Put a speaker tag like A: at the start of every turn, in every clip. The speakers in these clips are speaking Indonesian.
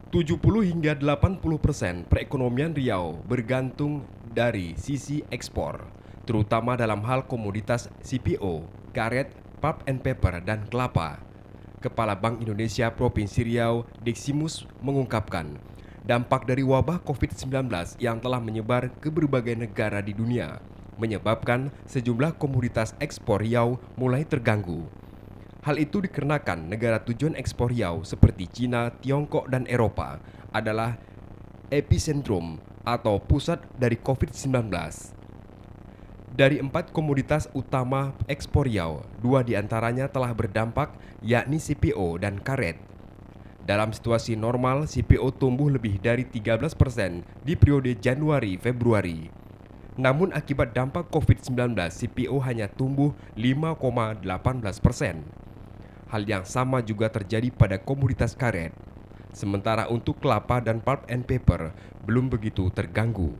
A: 70 hingga 80% perekonomian Riau bergantung dari sisi ekspor, terutama dalam hal komoditas CPO, karet, pulp and paper, dan kelapa. Kepala Bank Indonesia Provinsi Riau, Deximus, mengungkapkan, dampak dari wabah COVID-19 yang telah menyebar ke berbagai negara di dunia menyebabkan sejumlah komoditas ekspor Riau mulai terganggu. Hal itu dikarenakan negara tujuan ekspor Riau seperti Cina, Tiongkok, dan Eropa adalah epicentrum atau pusat dari COVID-19. Dari 4 komoditas utama ekspor Riau, 2 diantaranya telah berdampak, yakni CPO dan karet. Dalam situasi normal, CPO tumbuh lebih dari 13% di periode Januari-Februari. Namun akibat dampak COVID-19, CPO hanya tumbuh 5,18%. Hal yang sama juga terjadi pada komoditas karet. Sementara untuk kelapa dan pulp and paper belum begitu terganggu.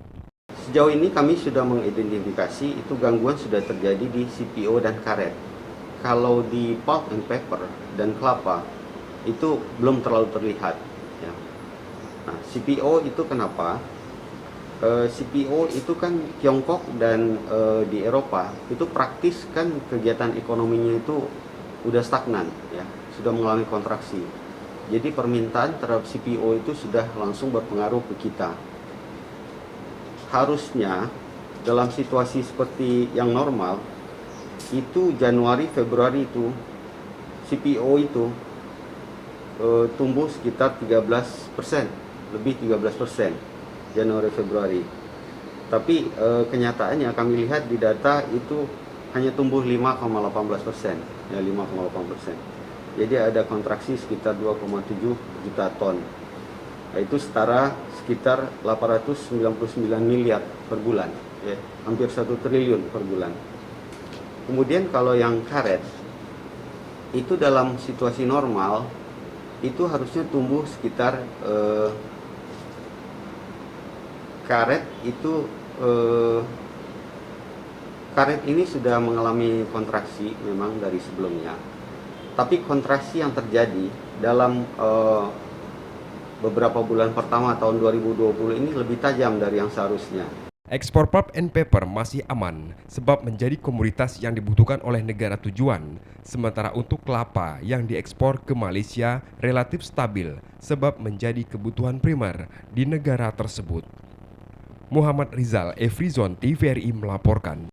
B: Sejauh ini kami sudah mengidentifikasi itu gangguan sudah terjadi di CPO dan karet. Kalau di pulp and paper dan kelapa itu belum terlalu terlihat. Ya. Nah, CPO itu kenapa? CPO itu kan Tiongkok dan di Eropa itu praktis kan kegiatan ekonominya itu udah stagnan, ya, sudah mengalami kontraksi. Jadi permintaan terhadap CPO itu sudah langsung berpengaruh ke kita. Harusnya dalam situasi seperti yang normal itu Januari Februari itu CPO itu tumbuh sekitar 13%, lebih 13% Januari Februari. Tapi kenyataannya kami lihat di data itu hanya tumbuh 5,18%, ya 5,8%. Jadi ada kontraksi sekitar 2,7 juta ton. Nah, itu setara sekitar 899 miliar per bulan, ya, hampir 1 triliun per bulan. Kemudian kalau yang karet, itu dalam situasi normal, itu harusnya tumbuh sekitar karet itu karet ini sudah mengalami kontraksi memang dari sebelumnya. Tapi kontraksi yang terjadi dalam beberapa bulan pertama tahun 2020 ini lebih tajam dari yang seharusnya.
A: Ekspor pulp and paper masih aman sebab menjadi komoditas yang dibutuhkan oleh negara tujuan. Sementara untuk kelapa yang diekspor ke Malaysia relatif stabil sebab menjadi kebutuhan primer di negara tersebut. Muhammad Rizal, Efrizon TVRI melaporkan.